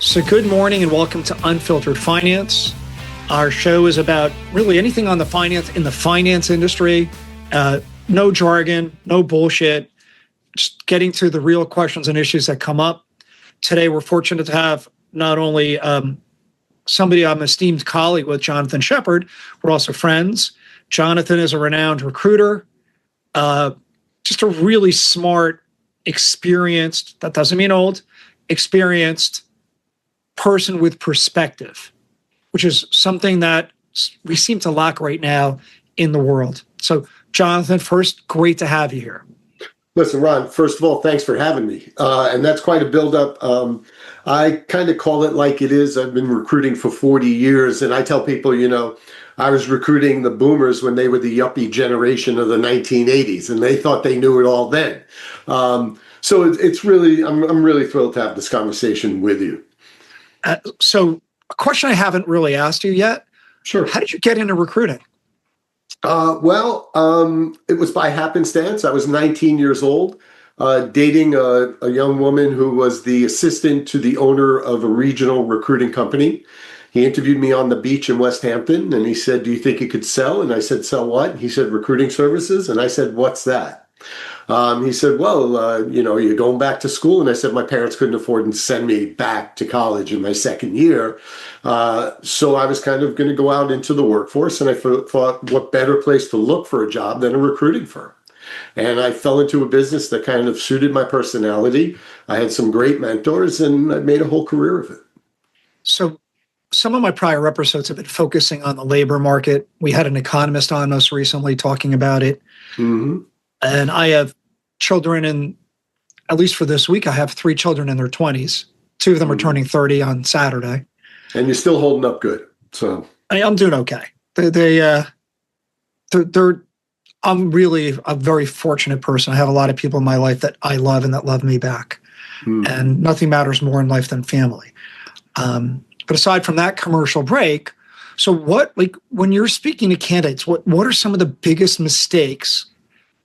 So good morning and welcome to Unfiltered Finance. Our show is about really anything in the finance industry. No jargon, no bullshit, just getting to the real questions and issues that come up. Today, we're fortunate to have not only somebody I'm an esteemed colleague with, Jonathan Sheppard, we're also friends. Jonathan is a renowned recruiter, just a really smart, experienced, that doesn't mean old, experienced person with perspective, which is something that we seem to lack right now in the world. So, Jonathan, first, great to have you here. Listen, Ron, first of all, thanks for having me. And that's quite a buildup. I kind of call it like it is. I've been recruiting for 40 years, and I tell people, I was recruiting the boomers when they were the yuppie generation of the 1980s, and they thought they knew it all then. So it's really, I'm really thrilled to have this conversation with you. So a question I haven't really asked you yet. Sure. How did you get into recruiting? It was by happenstance. I was 19 years old, dating a young woman who was the assistant to the owner of a regional recruiting company. He interviewed me on the beach in West Hampton, and he said, "Do you think you could sell?" And I said, "Sell what?" He said, "Recruiting services." And I said, "What's that?" He said, "Well, you're going back to school." And I said, my parents couldn't afford to send me back to college in my second year. So I was kind of going to go out into the workforce. And I thought, what better place to look for a job than a recruiting firm? And I fell into a business that kind of suited my personality. I had some great mentors, and I made a whole career of it. So some of my prior episodes have been focusing on the labor market. We had an economist on most recently talking about it. Mm-hmm. And I have children in, at least for this week, I have 3 children in their 20s. 2 of them are turning 30 on Saturday. And you're still holding up good. So I'm doing okay. I'm really a very fortunate person. I have a lot of people in my life that I love and that love me back. And nothing matters more in life than family. But aside from that commercial break, so when you're speaking to candidates, what are some of the biggest mistakes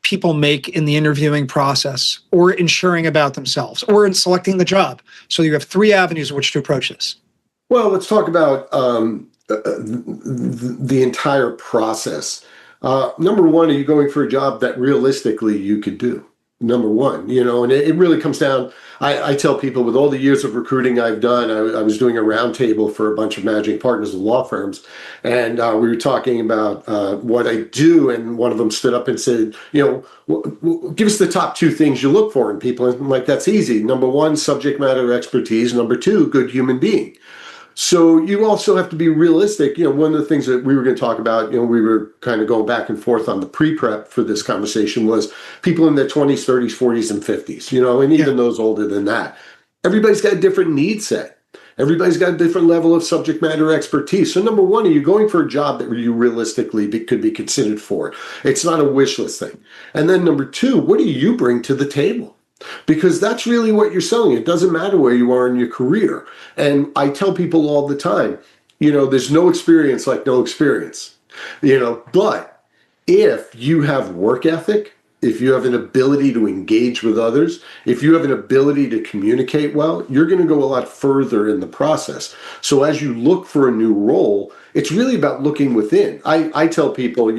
people make in the interviewing process or ensuring about themselves or in selecting the job? So you have 3 avenues in which to approach this. Well, let's talk about the entire process. Number one, are you going for a job that realistically you could do? Number one, and it really comes down, I tell people with all the years of recruiting I've done, I was doing a roundtable for a bunch of managing partners of law firms, and we were talking about what I do, and one of them stood up and said, give us the top 2 things you look for in people. And I'm like, that's easy. Number 1, subject matter expertise. Number 2, good human being. So you also have to be realistic. One of the things that we were going to talk about, we were kind of going back and forth on the pre-prep for this conversation was people in their 20s, 30s, 40s, and 50s, and even those older than that. Everybody's got a different need set. Everybody's got a different level of subject matter expertise. So number 1, are you going for a job that you realistically could be considered for? It's not a wish list thing. And then number 2, what do you bring to the table? Because that's really what you're selling. It doesn't matter where you are in your career. And I tell people all the time, there's no experience like no experience. But if you have work ethic, if you have an ability to engage with others, if you have an ability to communicate well, you're going to go a lot further in the process. So as you look for a new role, it's really about looking within. I tell people,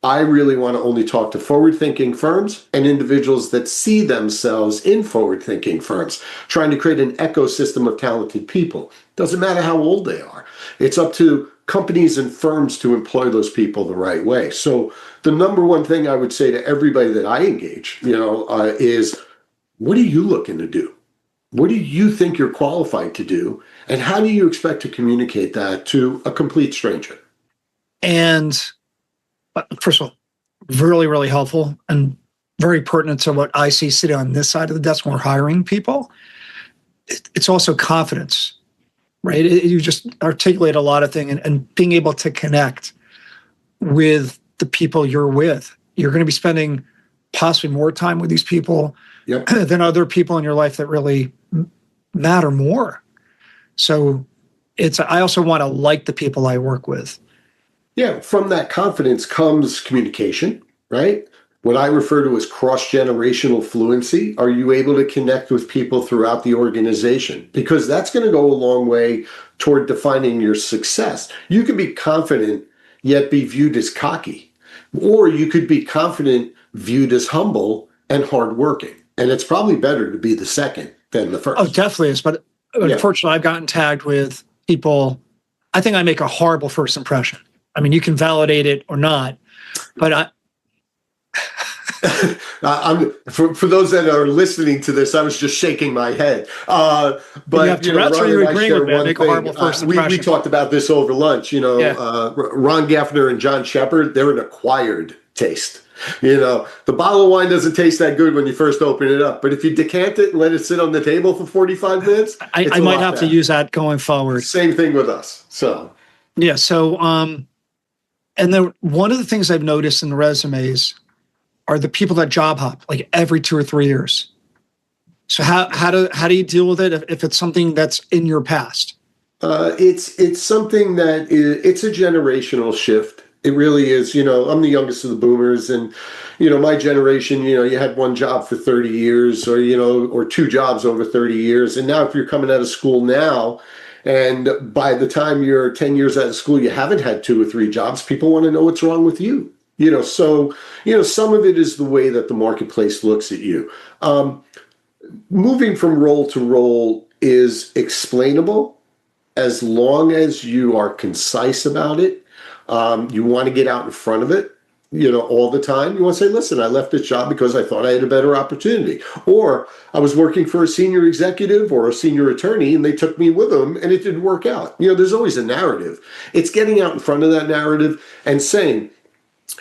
I really want to only talk to forward-thinking firms and individuals that see themselves in forward-thinking firms, trying to create an ecosystem of talented people. Doesn't matter how old they are. It's up to companies and firms to employ those people the right way. So the number 1 thing I would say to everybody that I engage, is what are you looking to do? What do you think you're qualified to do? And how do you expect to communicate that to a complete stranger? And first of all, really, really helpful and very pertinent to what I see sitting on this side of the desk when we're hiring people. It's also confidence, right? You just articulate a lot of things and being able to connect with the people you're with. You're going to be spending possibly more time with these people than other people in your life that really matter more. So I also want to like the people I work with. Yeah, from that confidence comes communication, right? what I refer to as cross-generational fluency. Are you able to connect with people throughout the organization? Because that's going to go a long way toward defining your success. You can be confident, yet be viewed as cocky. Or you could be confident, viewed as humble and hardworking. And it's probably better to be the second than the first. Oh, definitely is. But unfortunately, I've gotten tagged with people. I think I make a horrible first impression. I mean, you can validate it or not, but for those that are listening to this, I was just shaking my head. But you have Tourette's, or you agree with me? I make a horrible first impression. We talked about this over lunch. Ron Gaffner and John Sheppard, they're an acquired taste. The bottle of wine doesn't taste that good when you first open it up, but if you decant it and let it sit on the table for 45 minutes, I might have to use that going forward. Same thing with us. So yeah. So and then one of the things I've noticed in the resumes are the people that job hop like every 2 or 3 years. So how do you deal with it if it's something that's in your past? It's something that it's a generational shift. It really is. I'm the youngest of the boomers, and my generation, you had one job for 30 years or 2 jobs over 30 years. And now if you're coming out of school now, and by the time you're 10 years out of school, you haven't had 2 or 3 jobs, people want to know what's wrong with you. So some of it is the way that the marketplace looks at you. Moving from role to role is explainable as long as you are concise about it. You want to get out in front of it, all the time. You want to say, listen, I left this job because I thought I had a better opportunity. Or I was working for a senior executive or a senior attorney and they took me with them and it didn't work out. There's always a narrative. It's getting out in front of that narrative and saying,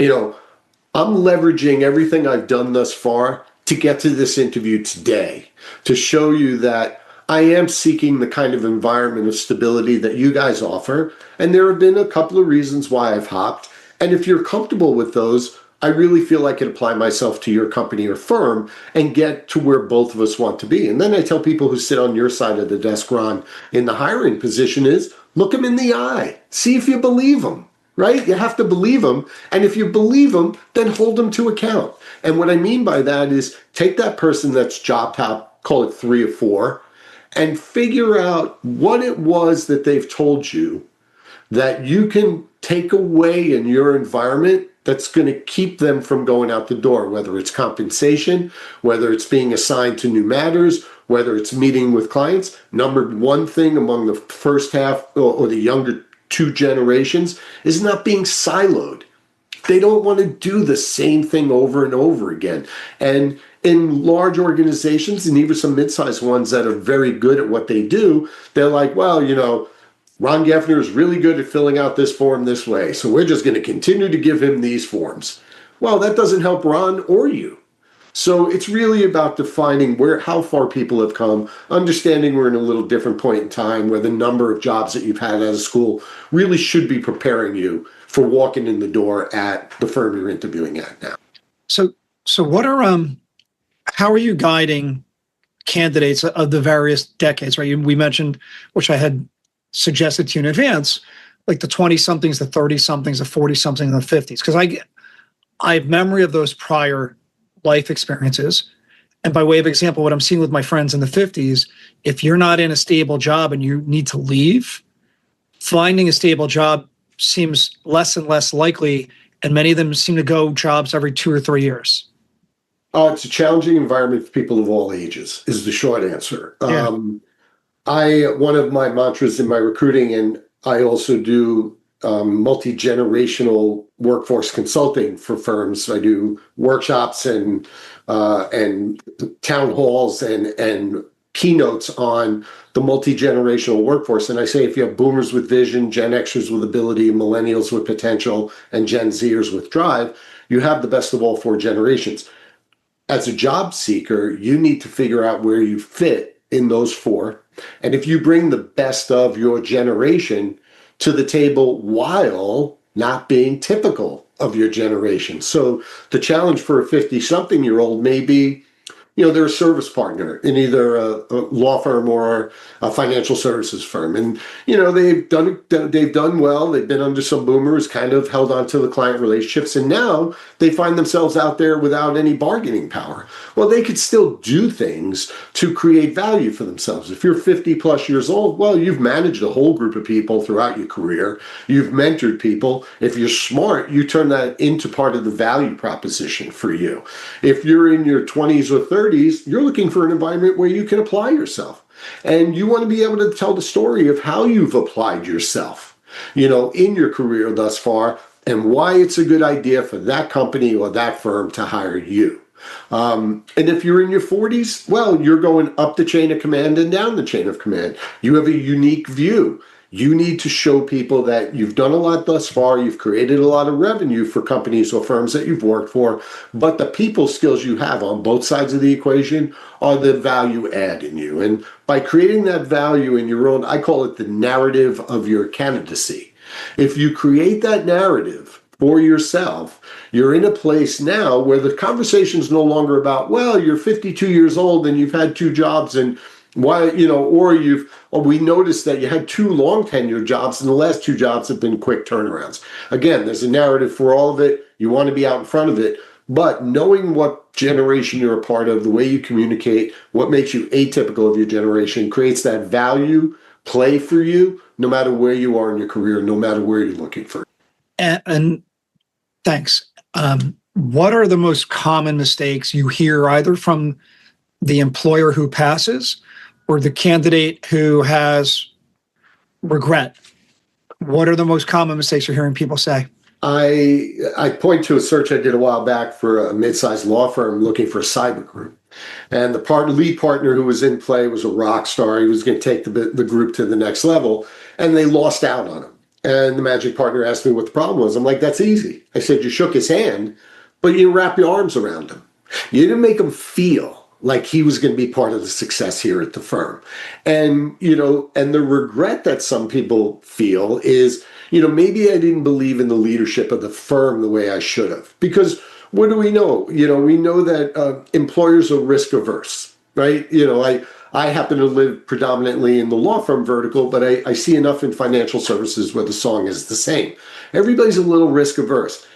I'm leveraging everything I've done thus far to get to this interview today, to show you that I am seeking the kind of environment of stability that you guys offer. And there have been a couple of reasons why I've hopped. And if you're comfortable with those, I really feel I can apply myself to your company or firm and get to where both of us want to be. And then I tell people who sit on your side of the desk, Ron, in the hiring position is, look them in the eye. See if you believe them, right? You have to believe them. And if you believe them, then hold them to account. And what I mean by that is take that person that's job top, call it 3 or 4, and figure out what it was that they've told you that you can take away in your environment that's going to keep them from going out the door, whether it's compensation, whether it's being assigned to new matters, whether it's meeting with clients. Number one thing among the first half or the younger 2 generations is not being siloed. They don't want to do the same thing over and over again. And in large organizations, and even some mid-sized ones that are very good at what they do, they're like, well, Ron Gaffner is really good at filling out this form this way, so we're just going to continue to give him these forms. Well, that doesn't help Ron or you. So it's really about defining how far people have come, understanding we're in a little different point in time where the number of jobs that you've had out of school really should be preparing you for walking in the door at the firm you're interviewing at now. So what are how are you guiding candidates of the various decades, right? We mentioned, which I had suggested to you in advance, like the 20-somethings, the 30-somethings, the 40-somethings, and the 50s, because I have memory of those prior life experiences. And by way of example, what I'm seeing with my friends in the 50s, if you're not in a stable job and you need to leave, finding a stable job seems less and less likely, and many of them seem to go jobs every 2 or 3 years. It's a challenging environment for people of all ages, is the short answer. Yeah. One of my mantras in my recruiting, and I also do multi-generational workforce consulting for firms. I do workshops and town halls and keynotes on the multi-generational workforce. And I say, if you have boomers with vision, Gen Xers with ability, millennials with potential, and Gen Zers with drive, you have the best of all 4 generations. As a job seeker, you need to figure out where you fit in those 4. And if you bring the best of your generation to the table while not being typical of your generation. So the challenge for a 50-something-year-old may be, they're a service partner in either a law firm or a financial services firm. And, they've done well. They've been under some boomers, kind of held on to the client relationships. And now they find themselves out there without any bargaining power. Well, they could still do things to create value for themselves. If you're 50 plus years old, well, you've managed a whole group of people throughout your career. You've mentored people. If you're smart, you turn that into part of the value proposition for you. If you're in your 20s or 30s, you're looking for an environment where you can apply yourself. And you want to be able to tell the story of how you've applied yourself, in your career thus far, and why it's a good idea for that company or that firm to hire you. And if you're in your 40s, well, you're going up the chain of command and down the chain of command. You have a unique view. You need to show people that you've done a lot thus far, you've created a lot of revenue for companies or firms that you've worked for, but the people skills you have on both sides of the equation are the value add in you. And by creating that value in your own, I call it the narrative of your candidacy. If you create that narrative for yourself, you're in a place now where the conversation is no longer about, well, you're 52 years old and you've had 2 jobs and why, or we noticed that you had 2 long tenure jobs and the last 2 jobs have been quick turnarounds. Again, there's a narrative for all of it. You want to be out in front of it, but knowing what generation you're a part of, the way you communicate, what makes you atypical of your generation creates that value play for you, no matter where you are in your career, no matter where you're looking for. And thanks. What are the most common mistakes you hear either from the employer who passes or the candidate who has regret? What are the most common mistakes you're hearing people say? I point to a search I did a while back for a mid-sized law firm looking for a cyber group. And the lead partner who was in play was a rock star. He was going to take the group to the next level, and they lost out on him. And the magic partner asked me what the problem was. I'm like, that's easy. I said, you shook his hand, but you didn't wrap your arms around him. You didn't make him feel like he was going to be part of the success here at the firm. And, and the regret that some people feel is, maybe I didn't believe in the leadership of the firm the way I should have. Because what do we know? We know that employers are risk averse, right? I happen to live predominantly in the law firm vertical, but I see enough in financial services where the song is the same. Everybody's a little risk averse.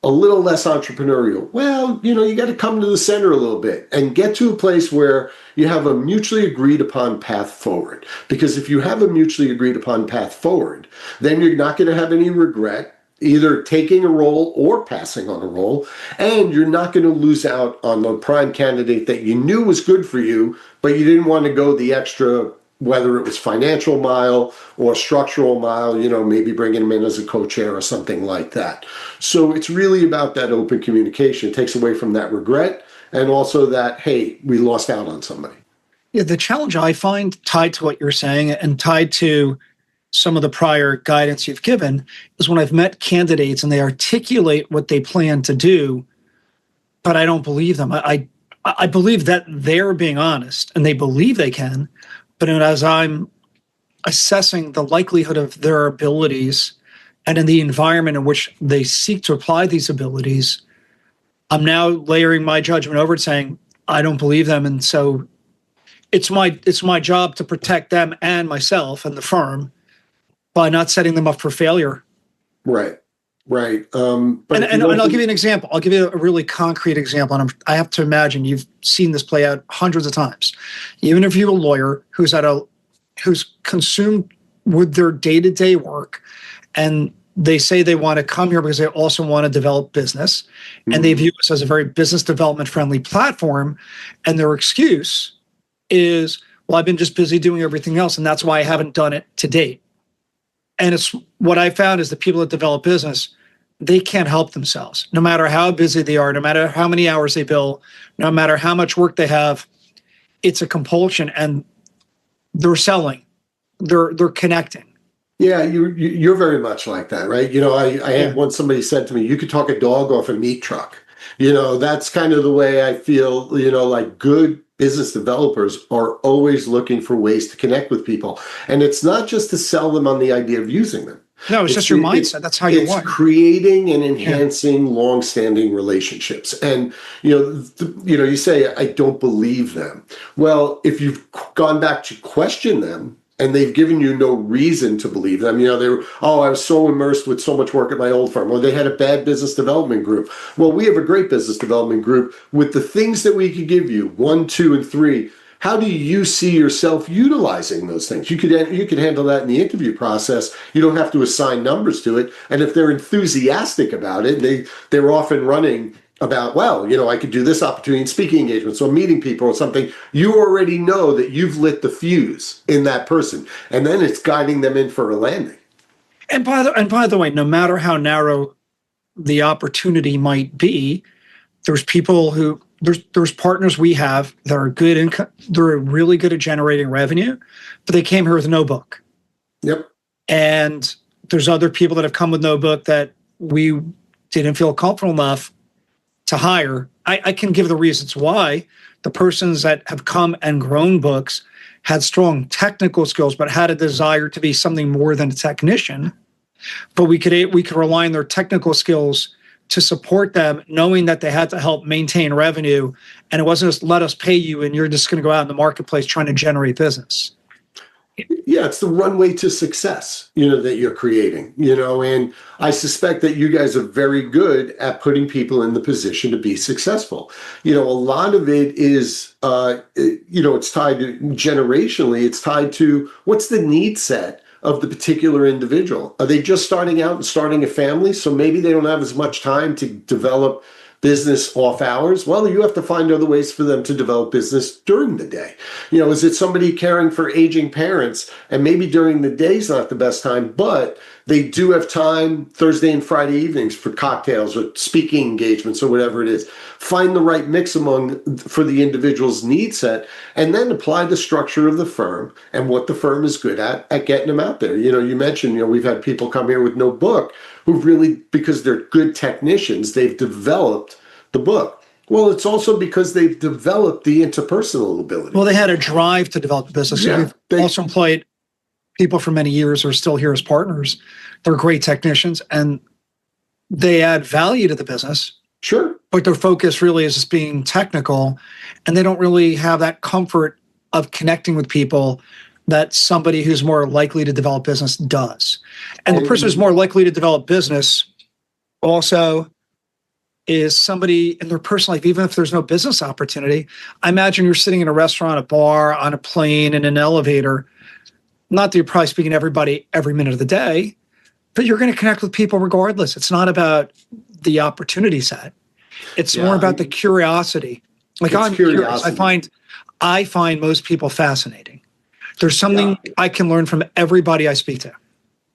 A little less entrepreneurial. Well, you got to come to the center a little bit and get to a place where you have a mutually agreed upon path forward. Because if you have a mutually agreed upon path forward, then you're not going to have any regret either taking a role or passing on a role, and you're not going to lose out on the prime candidate that you knew was good for you, but you didn't want to go the extra, whether it was financial mile or structural mile, maybe bringing them in as a co-chair or something like that. So it's really about that open communication. It takes away from that regret and also that, hey, we lost out on somebody. Yeah, the challenge I find tied to what you're saying and tied to some of the prior guidance you've given is when I've met candidates and they articulate what they plan to do, but I don't believe them. I believe that they're being honest and they believe they can, but as I'm assessing the likelihood of their abilities and in the environment in which they seek to apply these abilities, I'm now layering my judgment over it saying, I don't believe them. And so it's my job to protect them and myself and the firm by not setting them up for failure. Right. And I'll give you an example. I'll give you a really concrete example. And I have to imagine you've seen this play out hundreds of times. You interview a lawyer who's consumed with their day-to-day work, and they say they want to come here because they also want to develop business, and they view us as a very business development friendly platform. And their excuse is, well, I've been just busy doing everything else, and that's why I haven't done it to date. And it's what I found is the people that develop business, they can't help themselves. No matter how busy they are, no matter how many hours they bill, no matter how much work they have, it's a compulsion, and they're selling, they're connecting. Yeah, you're very much like that, right? I had once somebody said to me, you could talk a dog off a meat truck. That's kind of the way I feel, like good business developers are always looking for ways to connect with people. And it's not just to sell them on the idea of using them. No, it's just your mindset. That's how you're it's wired. creating and Yeah. enhancing long-standing relationships. And you say, I don't believe them. Well, if you've gone back to question them and they've given you no reason to believe them, they were, I was so immersed with so much work at my old firm, or they had a bad business development group. Well, we have a great business development group with the things that we could give you, 1, 2, and 3. How do you see yourself utilizing those things? You could handle that in the interview process. You don't have to assign numbers to it. And if they're enthusiastic about it, they're often running about, I could do this opportunity in speaking engagements or meeting people or something. You already know that you've lit the fuse in that person. And then it's guiding them in for a landing. And by the way, no matter how narrow the opportunity might be, there's people who there's partners we have that are good income, they're really good at generating revenue, but they came here with no book. Yep. And there's other people that have come with no book that we didn't feel comfortable enough to hire. I can give the reasons why. The persons that have come and grown books had strong technical skills, but had a desire to be something more than a technician. But we could rely on their technical skills to support them, knowing that they had to help maintain revenue, and it wasn't just let us pay you and you're just going to go out in the marketplace trying to generate business. Yeah, it's the runway to success, that you're creating, and I suspect that you guys are very good at putting people in the position to be successful. A lot of it is, it's tied to generationally, it's tied to what's the need set of the particular individual. Are they just starting out and starting a family? So maybe they don't have as much time to develop business off hours. Well, you have to find other ways for them to develop business during the day. Is it somebody caring for aging parents and maybe during the day's not the best time, but they do have time Thursday and Friday evenings for cocktails or speaking engagements or whatever it is. Find the right mix for the individual's need set, and then apply the structure of the firm and what the firm is good at getting them out there. You mentioned, we've had people come here with no book who really, because they're good technicians, they've developed the book. Well, it's also because they've developed the interpersonal ability. Well, they had a drive to develop the business. Yeah, We've also employed people for many years who are still here as partners. They're great technicians and they add value to the business. Sure. But their focus really is just being technical, and they don't really have that comfort of connecting with people that somebody who's more likely to develop business does. And the person who's more likely to develop business also is somebody in their personal life, even if there's no business opportunity. I imagine you're sitting in a restaurant, a bar, on a plane, in an elevator. Not that you're probably speaking to everybody every minute of the day, but you're going to connect with people regardless. It's not about the opportunity set. It's more about the curiosity. Like, I'm curious. I find most people fascinating. There's something I can learn from everybody I speak to.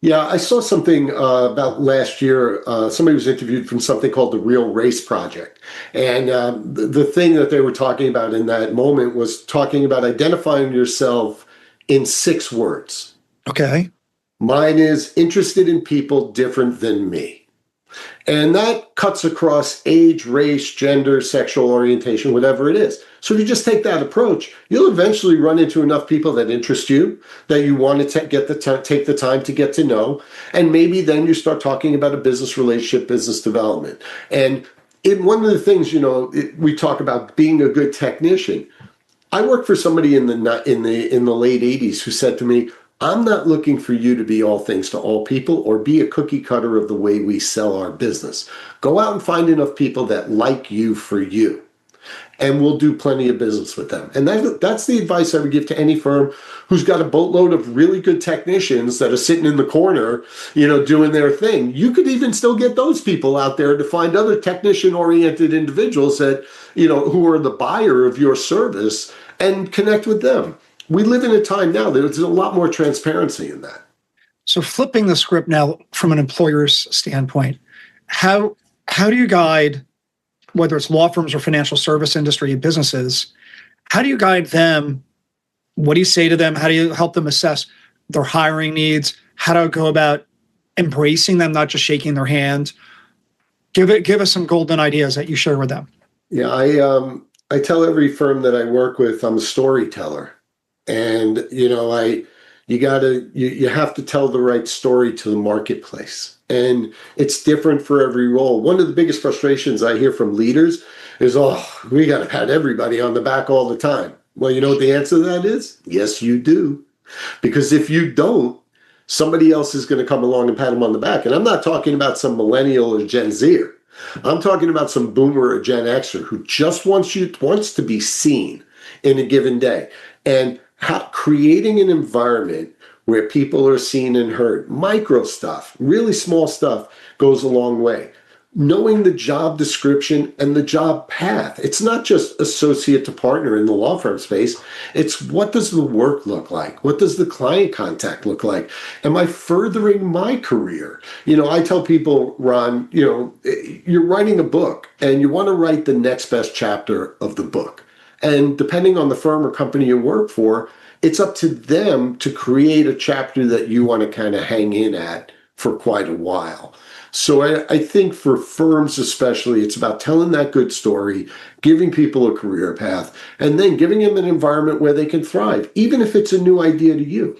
Yeah, I saw something about last year. Somebody was interviewed from something called the Real Race Project. And the thing that they were talking about in that moment was talking about identifying yourself in 6 words. Okay. Mine is interested in people different than me. And that cuts across age, race, gender, sexual orientation, whatever it is. So if you just take that approach, you'll eventually run into enough people that interest you, that you want to take the time to get to know. And maybe then you start talking about a business relationship, business development. And one of the things, we talk about being a good technician. I worked for somebody in the late 80s who said to me, I'm not looking for you to be all things to all people or be a cookie cutter of the way we sell our business. Go out and find enough people that like you for you, and we'll do plenty of business with them. And that's the advice I would give to any firm who's got a boatload of really good technicians that are sitting in the corner, doing their thing. You could even still get those people out there to find other technician-oriented individuals that, who are the buyer of your service, and connect with them. We live in a time now that there's a lot more transparency in that. So flipping the script now from an employer's standpoint, how do you guide, whether it's law firms or financial service industry businesses, how do you guide them? What do you say to them? How do you help them assess their hiring needs? How do I go about embracing them, not just shaking their hand? Give us some golden ideas that you share with them. Yeah, I tell every firm that I work with, I'm a storyteller. And, You have to tell the right story to the marketplace. And it's different for every role. One of the biggest frustrations I hear from leaders is, oh, we got to pat everybody on the back all the time. Well, you know what the answer to that is? Yes, you do. Because if you don't, somebody else is going to come along and pat them on the back. And I'm not talking about some millennial or Gen Zer. I'm talking about some boomer or Gen Xer who just wants to be seen in a given day. And creating an environment where people are seen and heard, micro stuff, really small stuff goes a long way. Knowing the job description and the job path. It's not just associate to partner in the law firm space. It's what does the work look like? What does the client contact look like? Am I furthering my career? I tell people, Ron, you're writing a book and you want to write the next best chapter of the book. And depending on the firm or company you work for, it's up to them to create a chapter that you want to kind of hang in at for quite a while. So I think for firms especially, it's about telling that good story, giving people a career path, and then giving them an environment where they can thrive, even if it's a new idea to you.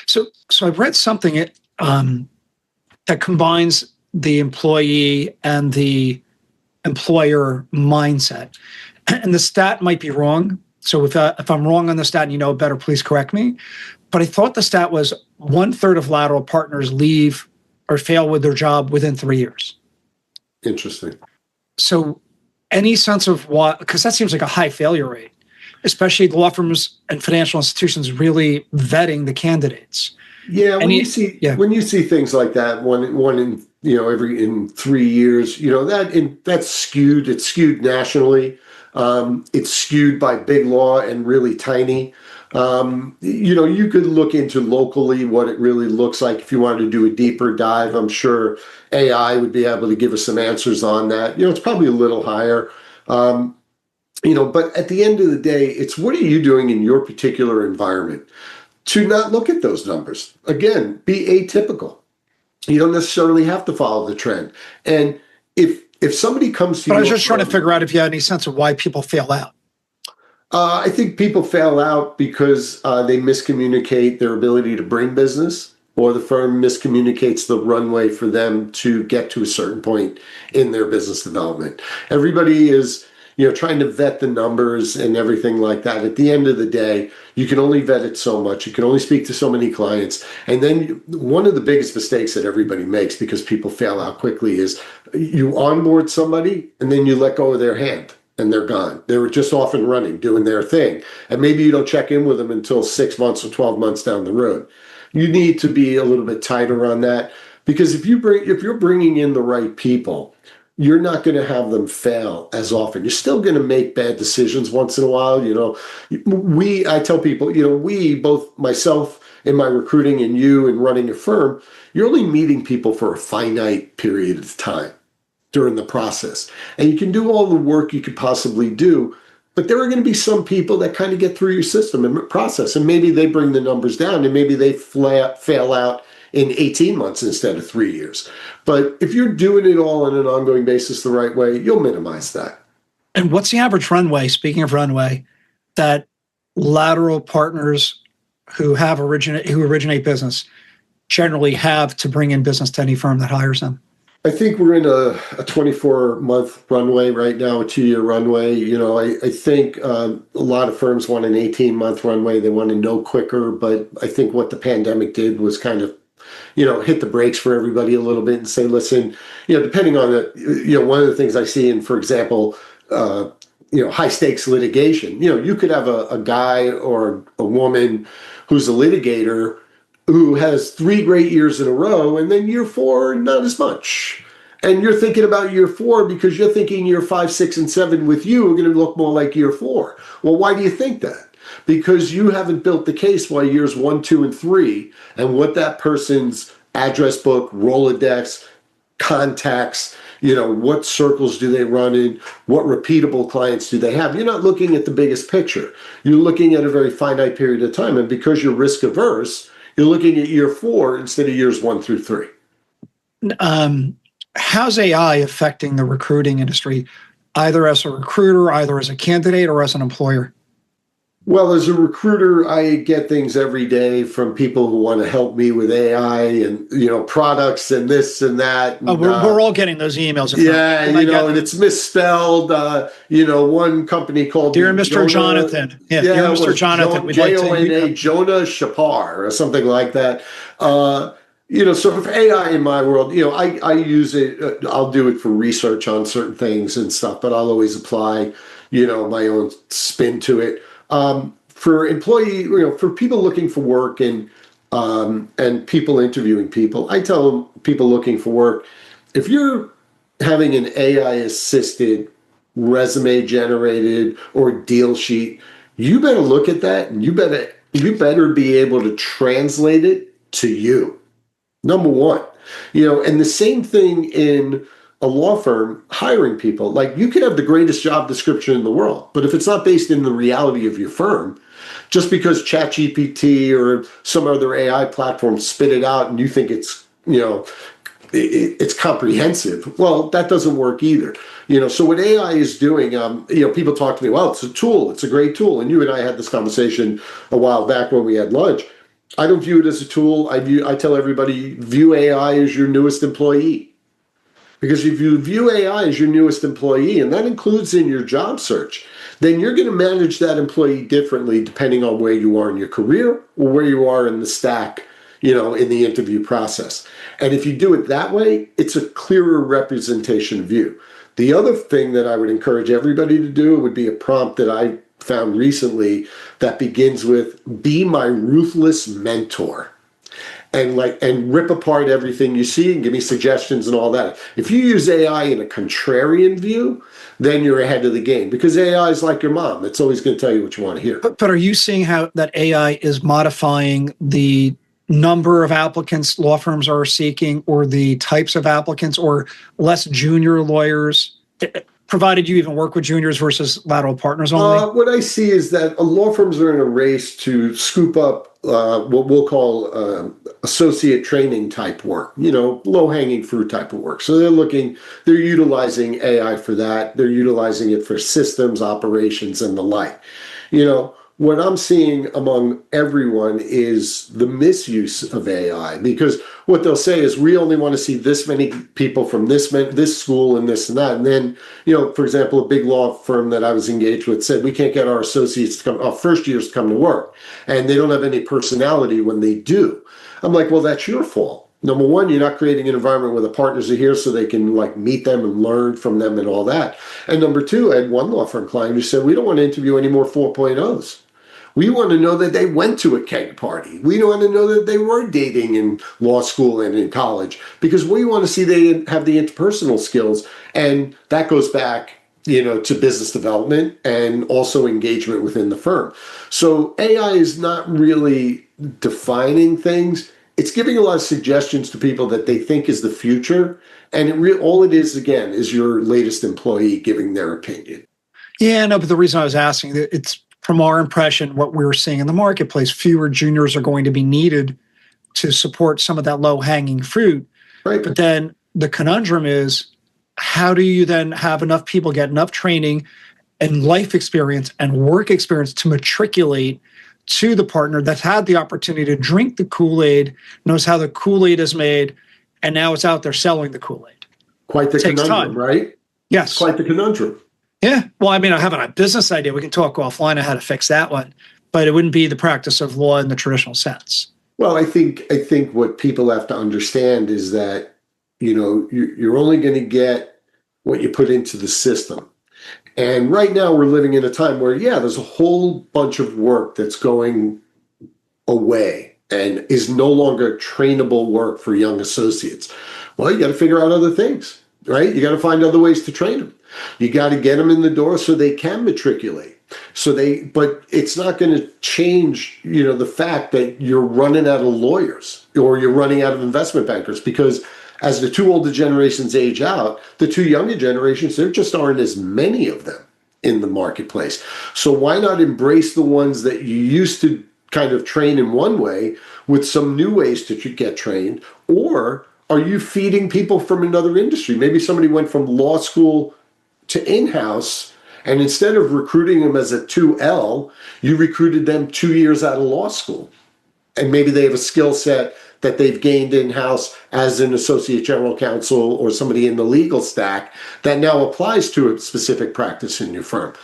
So I've read something that combines the employee and the employer mindset. And the stat might be wrong. So if I'm wrong on the stat and you know better, please correct me. But I thought the stat was 1/3 of lateral partners leave or fail with their job within 3 years. Interesting. So any sense of what, because that seems like a high failure rate, especially the law firms and financial institutions really vetting the candidates. Yeah, when you see things like that, one in in 3 years, that's skewed. It's skewed nationally. It's skewed by big law and really tiny. You could look into locally what it really looks like if you wanted to do a deeper dive. I'm sure AI would be able to give us some answers on that. It's probably a little higher. But at the end of the day, it's what are you doing in your particular environment to not look at those numbers? Again, be atypical. You don't necessarily have to follow the trend. And if somebody comes to you, but I was just trying to figure out if you had any sense of why people fail out. I think people fail out because they miscommunicate their ability to bring business, or the firm miscommunicates the runway for them to get to a certain point in their business development. Everybody is, trying to vet the numbers and everything like that. At the end of the day, you can only vet it so much. You can only speak to so many clients. And then one of the biggest mistakes that everybody makes, because people fail out quickly, is you onboard somebody and then you let go of their hand. And they're gone. They were just off and running, doing their thing. And maybe you don't check in with them until 6 months or 12 months down the road. You need to be a little bit tighter on that, because if you're bringing in the right people, you're not going to have them fail as often. You're still going to make bad decisions once in a while. I tell people, both myself in my recruiting and you in running a firm, you're only meeting people for a finite period of time during the process. And you can do all the work you could possibly do, but there are going to be some people that kind of get through your system and process, and maybe they bring the numbers down, and maybe they fail out in 18 months instead of 3 years. But if you're doing it all on an ongoing basis the right way, you'll minimize that. And what's the average runway, speaking of runway, that lateral partners who originate business generally have to bring in business to any firm that hires them? I think we're in a 24-month runway right now, a 2-year runway. I think a lot of firms want an 18-month runway. They want to know quicker. But I think what the pandemic did was kind of, hit the brakes for everybody a little bit and say, listen, depending on one of the things I see in, for example, high stakes litigation, you could have a guy or a woman who's a litigator who has 3 great years in a row, and then year 4, not as much. And you're thinking about year 4 because you're thinking year 5, 6, and 7 with you are going to look more like year 4. Well, why do you think that? Because you haven't built the case why years 1, 2, and 3, and what that person's address book, Rolodex, contacts, what circles do they run in, what repeatable clients do they have. You're not looking at the biggest picture. You're looking at a very finite period of time. And because you're risk averse, you're looking at year 4 instead of years 1 through 3. How's AI affecting the recruiting industry, either as a recruiter, either as a candidate, or as an employer? Well, as a recruiter, I get things every day from people who want to help me with AI and, products and this and that. Oh, And, we're all getting those emails. yeah, I get and them. it's misspelled. One company called Dear me Mr. Jonah. Jonathan. Yeah, dear Yeah, it Mr. was Jonathan, we'd like to. Jona, Jonah Sheppard or something like that. Uh, so for AI in my world, I use it. I'll do it for research on certain things and stuff, but I'll always apply, my own spin to it. For employee, for people looking for work and people interviewing people, I tell them people looking for work, if you're having an AI assisted resume generated or deal sheet, you better look at that and you better be able to translate it to you. Number one, and the same thing in a law firm hiring people. Like you could have the greatest job description in the world, but if it's not based in the reality of your firm, just because ChatGPT or some other AI platform spit it out and you think it's comprehensive. Well, that doesn't work either. So what AI is doing, people talk to me, well, it's a tool, it's a great tool. And you and I had this conversation a while back when we had lunch. I don't view it as a tool. I tell everybody, view AI as your newest employee. Because if you view AI as your newest employee, and that includes in your job search, then you're going to manage that employee differently depending on where you are in your career or where you are in the stack, in the interview process. And if you do it that way, it's a clearer representation view. The other thing that I would encourage everybody to do would be a prompt that I found recently that begins with, be my ruthless mentor. And rip apart everything you see and give me suggestions and all that. If you use AI in a contrarian view, then you're ahead of the game because AI is like your mom. It's always going to tell you what you want to hear. But are you seeing how that AI is modifying the number of applicants law firms are seeking or the types of applicants or less junior lawyers, provided you even work with juniors versus lateral partners only? What I see is that law firms are in a race to scoop up what we'll call associate training type work, low hanging fruit type of work. So they're utilizing AI for that. They're utilizing it for systems, operations, and the like. What I'm seeing among everyone is the misuse of AI because what they'll say is we only want to see this many people from this school and this and that. And then, for example, a big law firm that I was engaged with said we can't get our associates to come, our first years to come to work, and they don't have any personality when they do. I'm like, well, that's your fault. Number one, you're not creating an environment where the partners are here so they can meet them and learn from them and all that. And number two, I had one law firm client who said, we don't want to interview any more 4.0s. We want to know that they went to a keg party. We want to know that they were dating in law school and in college because we want to see they have the interpersonal skills. And that goes back, to business development and also engagement within the firm. So AI is not really defining things. It's giving a lot of suggestions to people that they think is the future. And all it is, again, is your latest employee giving their opinion. Yeah, no, but the reason I was asking, it's from our impression, what we're seeing in the marketplace, fewer juniors are going to be needed to support some of that low-hanging fruit. Right. But then the conundrum is, how do you then have enough people get enough training and life experience and work experience to matriculate to the partner that's had the opportunity to drink the Kool-Aid, knows how the Kool-Aid is made, and now it's out there selling the Kool-Aid? Quite the conundrum, time. Right? Yes. Quite the conundrum. Yeah. Well, I mean, I have a business idea. We can talk offline on how to fix that one, but it wouldn't be the practice of law in the traditional sense. Well, I think what people have to understand is that, you're only going to get what you put into the system. And right now we're living in a time where, there's a whole bunch of work that's going away and is no longer trainable work for young associates. Well, you got to figure out other things, right? You got to find other ways to train them. You got to get them in the door so they can matriculate. But it's not going to change, the fact that you're running out of lawyers or you're running out of investment bankers because as the two older generations age out, the two younger generations, there just aren't as many of them in the marketplace. So why not embrace the ones that you used to kind of train in one way with some new ways to get trained? Or are you feeding people from another industry? Maybe somebody went from law school to in-house And instead of recruiting them as a 2L, you recruited them 2 years out of law school. And maybe they have a skill set that they've gained in-house as an associate general counsel or somebody in the legal stack that now applies to a specific practice in your firm.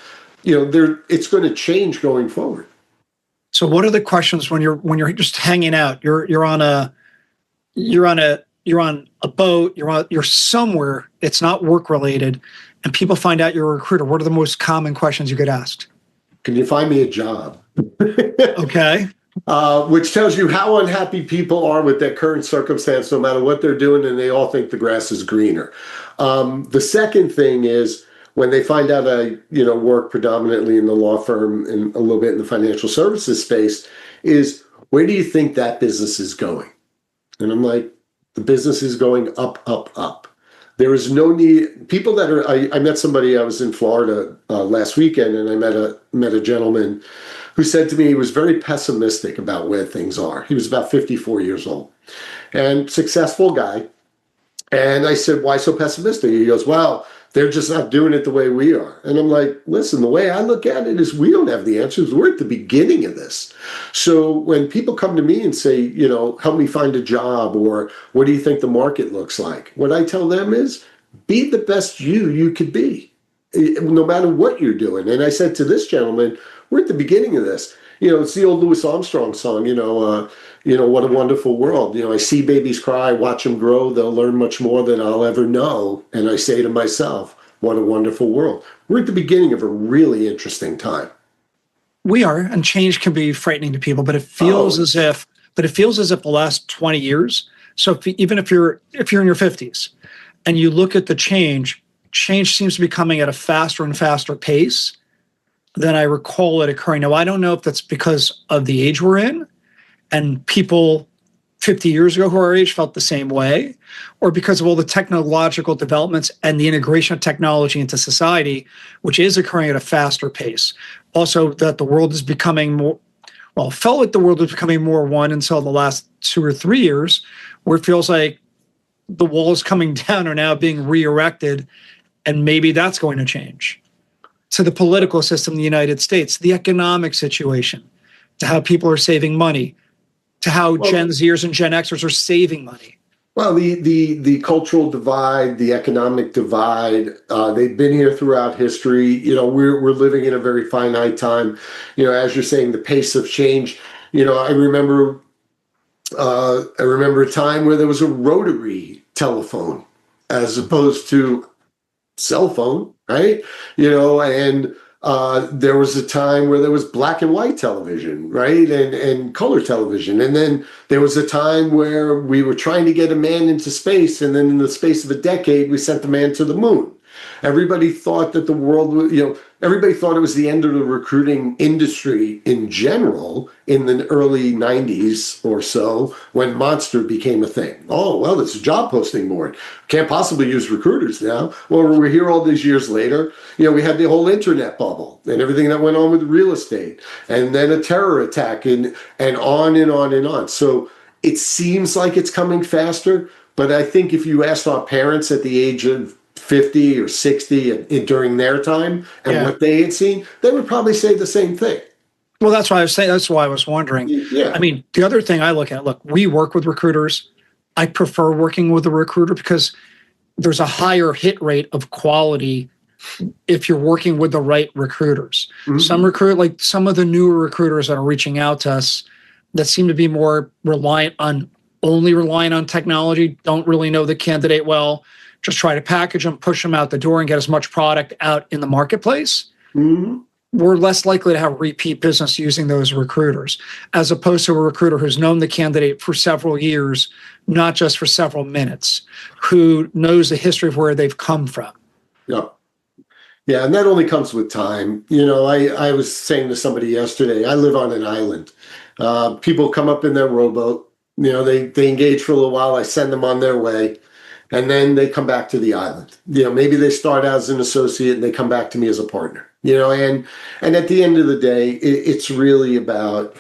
It's going to change going forward. So what are the questions when you're just hanging out? You're on a boat, you're somewhere, it's not work related, and people find out you're a recruiter. What are the most common questions you get asked? Can you find me a job? Okay. Which tells you how unhappy people are with their current circumstance, no matter what they're doing, and they all think the grass is greener. The second thing is when they find out I, work predominantly in the law firm and a little bit in the financial services space, is where do you think that business is going? And I'm like, the business is going up, up, up. There is no need. People that are, I met somebody, I was in Florida last weekend, and I met a gentleman who said to me he was very pessimistic about where things are. He was about 54 years old and successful guy. And I said, why so pessimistic? He goes, well, they're just not doing it the way we are. And I'm like, listen, the way I look at it is we don't have the answers. We're at the beginning of this. So when people come to me and say, help me find a job, or what do you think the market looks like? What I tell them is be the best you could be, no matter what you're doing. And I said to this gentleman, we're at the beginning of this. It's the old Louis Armstrong song, what a wonderful world. I see babies cry, watch them grow. They'll learn much more than I'll ever know. And I say to myself, what a wonderful world. We're at the beginning of a really interesting time. We are, and change can be frightening to people, but it feels as if the last 20 years. So even if you're in your 50s and you look at the change seems to be coming at a faster and faster pace than I recall it occurring. Now, I don't know if that's because of the age we're in and people 50 years ago who are our age felt the same way, or because of all the technological developments and the integration of technology into society, which is occurring at a faster pace. Also, that the world is becoming more, felt like the world was becoming more one until the last 2 or 3 years, where it feels like the walls coming down are now being re-erected, and maybe that's going to change. To the political system in the United States, the economic situation, to how people are saving money, to how Gen Zers and Gen Xers are saving money. Well, the cultural divide, the economic divide, they've been here throughout history. We're living in a very finite time. As you're saying, the pace of change. I remember a time where there was a rotary telephone as opposed to cell phone, right? And there was a time where there was black and white television, right? And color television. And then there was a time where we were trying to get a man into space. And then in the space of a decade, we sent the man to the moon. Everybody thought that the world was, everybody thought it was the end of the recruiting industry in general in the early 90s or so when Monster became a thing. Oh, well, it's a job posting board. Can't possibly use recruiters now. Well, we're here all these years later. We had the whole internet bubble and everything that went on with real estate, and then a terror attack and on and on and on. So it seems like it's coming faster. But I think if you asked our parents at the age of 50 or 60 during their time and what they had seen, they would probably say the same thing. Well, that's why I was saying, that's why I was wondering. Yeah. I mean, the other thing I look, we work with recruiters. I prefer working with a recruiter because there's a higher hit rate of quality if you're working with the right recruiters. Mm-hmm. Some of the newer recruiters that are reaching out to us that seem to be more relying on technology, don't really know the candidate well, just try to package them, push them out the door, and get as much product out in the marketplace. Mm-hmm. We're less likely to have repeat business using those recruiters, as opposed to a recruiter who's known the candidate for several years, not just for several minutes, who knows the history of where they've come from. Yep. Yeah, and that only comes with time. I was saying to somebody yesterday, I live on an island. People come up in their rowboat. They engage for a little while. I send them on their way. And then they come back to the island. Maybe they start out as an associate and they come back to me as a partner. And at the end of the day, it's really about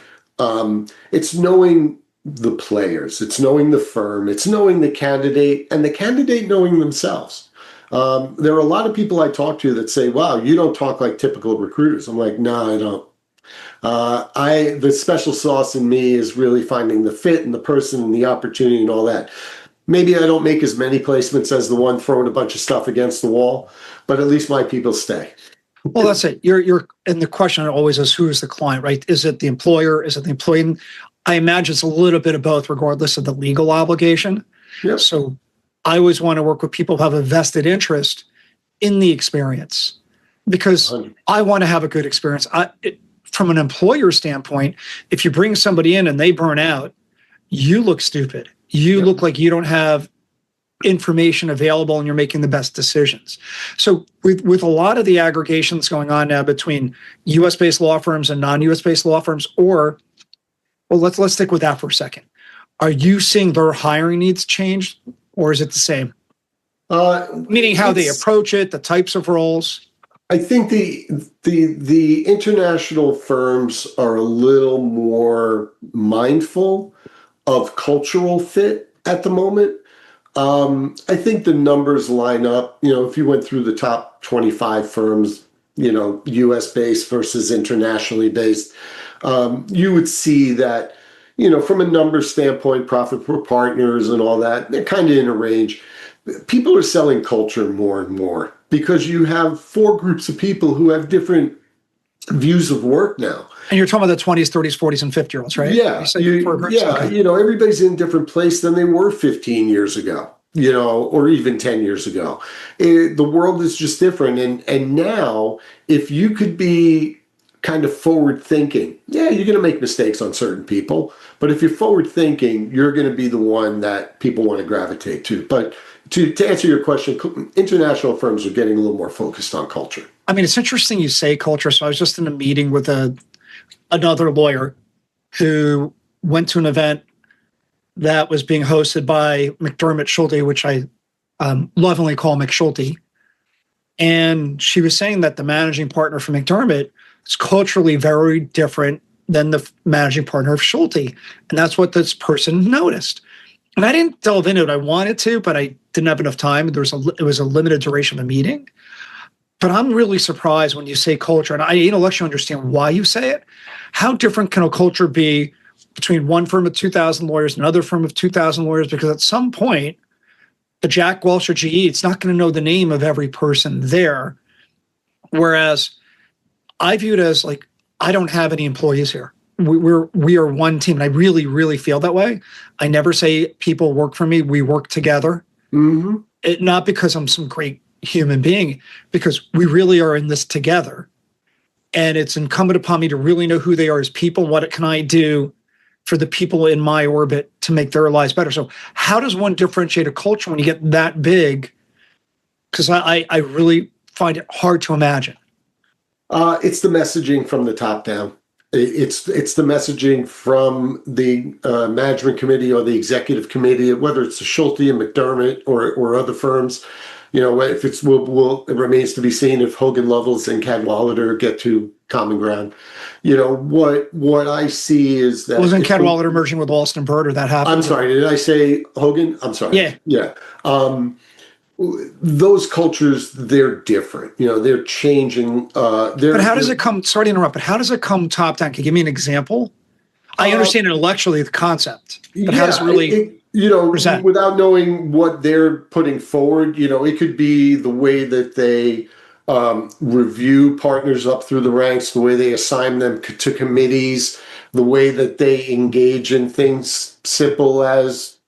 it's knowing the players, it's knowing the firm, it's knowing the candidate, and the candidate knowing themselves. There are a lot of people I talk to that say, wow, you don't talk like typical recruiters. I'm like, no, I don't. The special sauce in me is really finding the fit and the person and the opportunity and all that. Maybe I don't make as many placements as the one throwing a bunch of stuff against the wall, but at least my people stay. Well, that's it. And the question always is, who is the client, right? Is it the employer? Is it the employee? And I imagine it's a little bit of both, regardless of the legal obligation. Yep. So I always want to work with people who have a vested interest in the experience, because I want to have a good experience. From an employer standpoint, if you bring somebody in and they burn out, you look stupid. You look like you don't have information available and you're making the best decisions. So with a lot of the aggregations going on now between US-based law firms and non-US-based law firms, well, let's stick with that for a second. Are you seeing their hiring needs change, or is it the same? Meaning how they approach it, the types of roles? I think the international firms are a little more mindful of cultural fit at the moment. I think the numbers line up. If you went through the top 25 firms, US based versus internationally based, you would see that, from a numbers standpoint, profit per partners and all that, they're kind of in a range. People are selling culture more and more because you have four groups of people who have different views of work now. And you're talking about the 20s, 30s, 40s, and 50-year-olds, right? Yeah. Okay. Everybody's in a different place than they were 15 years ago, or even 10 years ago. The world is just different. And now, if you could be kind of forward thinking, you're going to make mistakes on certain people. But if you're forward thinking, you're going to be the one that people want to gravitate to. But to answer your question, international firms are getting a little more focused on culture. I mean, it's interesting you say culture. So I was just in a meeting with another lawyer who went to an event that was being hosted by McDermott Schulte, which I lovingly call McSchulte. And she was saying that the managing partner for McDermott is culturally very different than the managing partner of Schulte. And that's what this person noticed. And I didn't delve into it. I wanted to, but I didn't have enough time. It was a limited duration of the meeting. But I'm really surprised when you say culture, and I intellectually understand why you say it. How different can a culture be between one firm of 2,000 lawyers and another firm of 2,000 lawyers? Because at some point, a Jack Welch or GE, it's not going to know the name of every person there. Whereas I view it as like, I don't have any employees here. We are one team. And I really, really feel that way. I never say people work for me. We work together. Mm-hmm. Not because I'm some great human being, because we really are in this together. And it's incumbent upon me to really know who they are as people. What can I do for the people in my orbit to make their lives better? So how does one differentiate a culture when you get that big? Because I really find it hard to imagine. It's the messaging from the top down. It's the messaging from the management committee or the executive committee, whether it's the Schulte and McDermott or other firms. If it's it remains to be seen if Hogan Lovells and Cadwalader get to common ground. What I see is that wasn't Cadwalader merging with Alston Bird, or that happened? I'm sorry, did I say Hogan? I'm sorry. Yeah. Those cultures, they're different. They're changing. But how does it come? Sorry to interrupt, but how does it come top down? Can you give me an example? I understand intellectually the concept, but how does it really present? Without knowing what they're putting forward, it could be the way that they review partners up through the ranks, the way they assign them to committees, the way that they engage in things simple as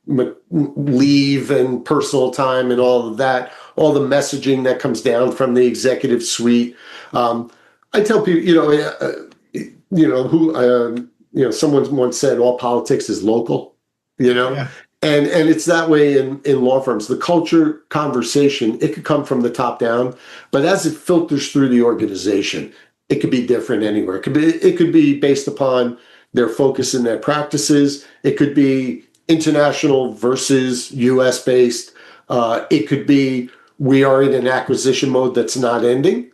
leave and personal time and all of that, all the messaging that comes down from the executive suite. I tell people, someone once said all politics is local, and it's that way in law firms. The culture conversation, it could come from the top down, but as it filters through the organization, it could be different anywhere. It could be based upon their focus in their practices. It could be international versus US based. It could be we are in an acquisition mode that's not ending.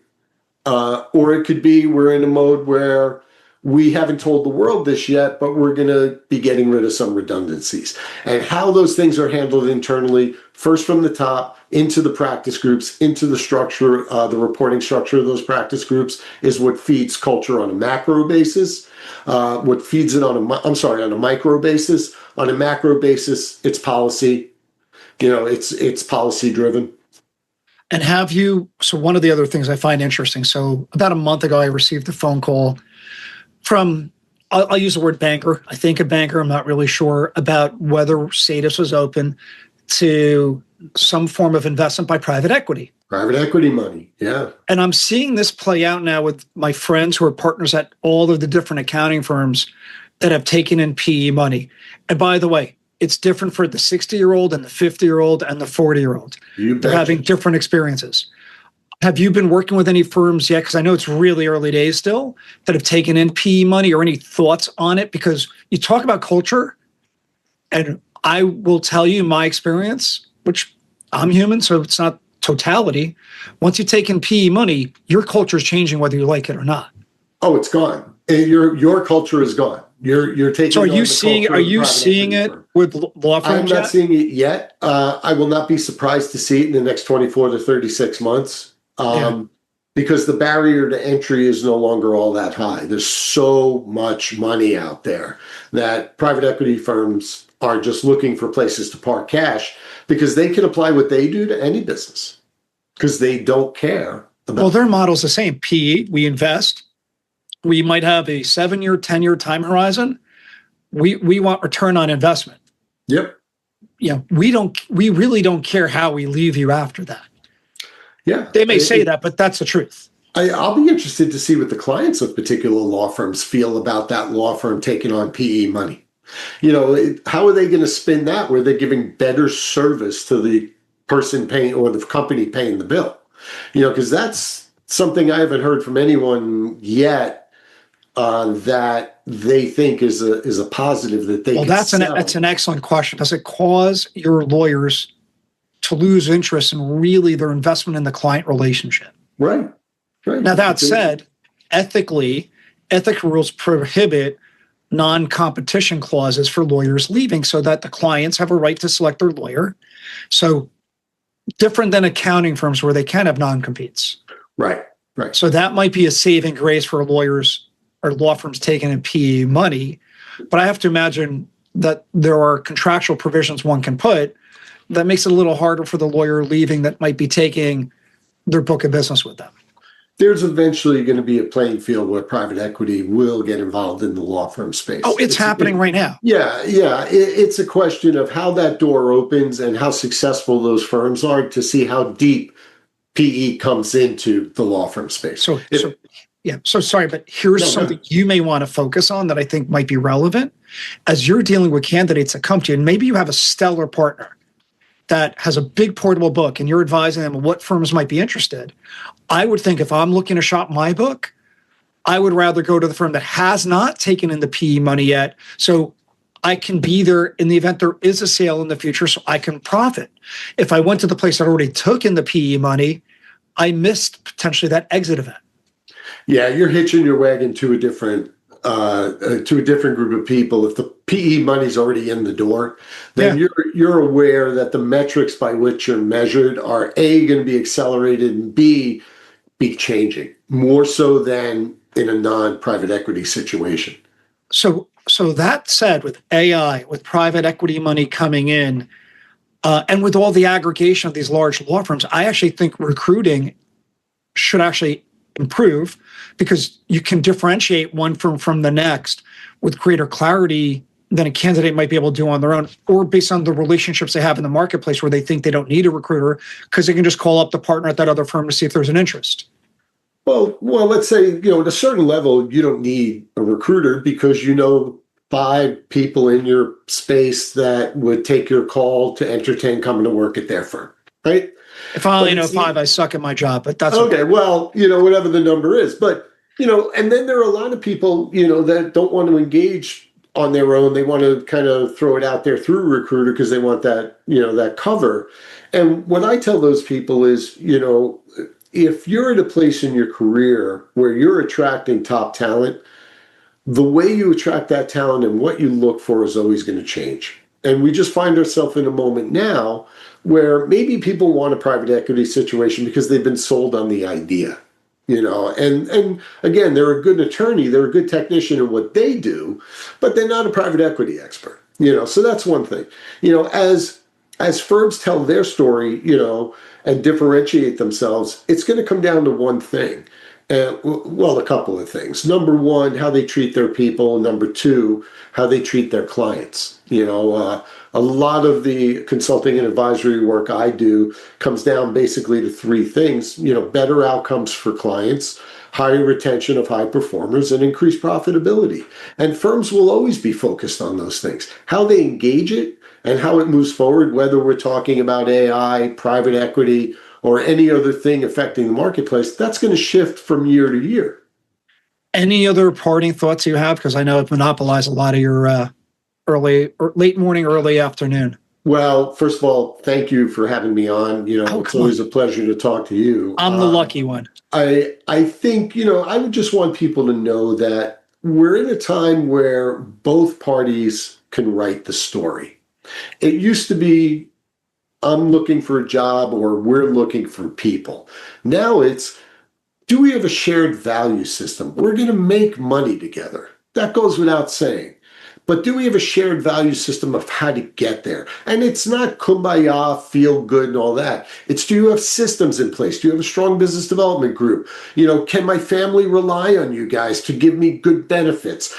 Or it could be we're in a mode where we haven't told the world this yet, but we're going to be getting rid of some redundancies. And how those things are handled internally, first from the top into the practice groups, into the structure, the reporting structure of those practice groups is what feeds culture on a macro basis. What feeds it on a micro basis. On a macro basis, it's policy. It's policy driven. And so one of the other things I find interesting, so about a month ago, I received a phone call from, I'll use the word banker. I think a banker, I'm not really sure, about whether status was open to some form of investment by private equity. Private equity money, yeah. And I'm seeing this play out now with my friends who are partners at all of the different accounting firms that have taken in PE money. And by the way, it's different for the 60-year-old and the 50-year-old and the 40-year-old. They're having different experiences. Have you been working with any firms yet? Because I know it's really early days still that have taken in PE money, or any thoughts on it? Because you talk about culture, and I will tell you my experience, which I'm human, so it's not totality. Once you take in PE money, your culture is changing whether you like it or not. Oh, it's gone. Your culture is gone. You're taking. So are you seeing it with law firms? I'm not seeing it yet. I will not be surprised to see it in the next 24 to 36 months. Because the barrier to entry is no longer all that high. There's so much money out there that private equity firms are just looking for places to park cash, because they can apply what they do to any business because they don't care about. Well, their model's the same. PE, we invest. We might have a 7-year, 10-year time horizon. We want return on investment. Yep. We really don't care how we leave you after that. Yeah. They may say that, but that's the truth. I'll be interested to see what the clients of particular law firms feel about that law firm taking on PE money. How are they going to spin that where they're giving better service to the person paying or the company paying the bill? Because that's something I haven't heard from anyone yet that they think is a positive that they. Well, that's an excellent question. Does it cause your lawyers to lose interest in really their investment in the client relationship? Right. Now, that said, ethic rules prohibit non-competition clauses for lawyers leaving, so that the clients have a right to select their lawyer. So different than accounting firms where they can have non-competes. Right. So that might be a saving grace for lawyers or law firms taking in PE money. But I have to imagine that there are contractual provisions one can put that makes it a little harder for the lawyer leaving that might be taking their book of business with them. There's eventually going to be a playing field where private equity will get involved in the law firm space. Oh, it's happening right now. Yeah. It's a question of how that door opens and how successful those firms are to see how deep PE comes into the law firm space. So sorry, but here's something you may want to focus on that I think might be relevant as you're dealing with candidates that come to you, and maybe you have a stellar partner that has a big portable book and you're advising them on what firms might be interested. I would think if I'm looking to shop my book, I would rather go to the firm that has not taken in the PE money yet, so I can be there in the event there is a sale in the future, so I can profit. If I went to the place that already took in the PE money, I missed potentially that exit event. Yeah, you're hitching your wagon to a different group of people. If the PE money's already in the door, then you're aware that the metrics by which you're measured are A, going to be accelerated, and B, be changing more so than in a non-private equity situation. So that said, with AI, with private equity money coming in, and with all the aggregation of these large law firms, I actually think recruiting should actually improve, because you can differentiate one firm from the next with greater clarity than a candidate might be able to do on their own, or based on the relationships they have in the marketplace where they think they don't need a recruiter because they can just call up the partner at that other firm to see if there's an interest. Well, let's say, at a certain level, you don't need a recruiter because 5 people in your space that would take your call to entertain coming to work at their firm, right? If I only know 5, I suck at my job, but that's okay. Well, whatever the number is, but, and then there are a lot of people, that don't want to engage on their own. They want to kind of throw it out there through a recruiter because they want that, that cover. And what I tell those people is, if you're at a place in your career where you're attracting top talent, the way you attract that talent and what you look for is always going to change. And we just find ourselves in a moment now where maybe people want a private equity situation because they've been sold on the idea, and again, they're a good attorney, they're a good technician in what they do, but they're not a private equity expert, so that's one thing. As firms tell their story, and differentiate themselves, it's going to come down to one thing. Well, a couple of things. Number one, how they treat their people. Number two, how they treat their clients. A lot of the consulting and advisory work I do comes down basically to three things. Better outcomes for clients, higher retention of high performers, and increased profitability. And firms will always be focused on those things. How they engage it and how it moves forward, whether we're talking about AI, private equity, or any other thing affecting the marketplace, that's going to shift from year to year. Any other parting thoughts you have? Because I know I've monopolized a lot of your late morning, early afternoon. Well, first of all, thank you for having me on. It's always a pleasure to talk to you. I'm the lucky one. I think, I would just want people to know that we're in a time where both parties can write the story. It used to be, I'm looking for a job or we're looking for people. Now it's, do we have a shared value system? We're going to make money together. That goes without saying. But do we have a shared value system of how to get there? And it's not kumbaya, feel good and all that. It's, do you have systems in place? Do you have a strong business development group? Can my family rely on you guys to give me good benefits?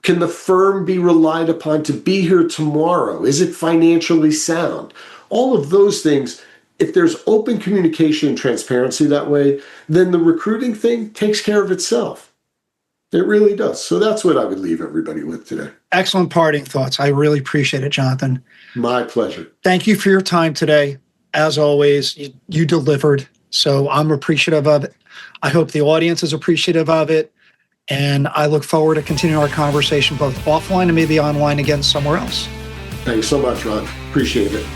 Can the firm be relied upon to be here tomorrow? Is it financially sound? All of those things, if there's open communication and transparency that way, then the recruiting thing takes care of itself. It really does. So that's what I would leave everybody with today. Excellent parting thoughts. I really appreciate it, Jonathan. My pleasure. Thank you for your time today. As always, you delivered. So I'm appreciative of it. I hope the audience is appreciative of it. And I look forward to continuing our conversation both offline and maybe online again somewhere else. Thanks so much, Ron. Appreciate it.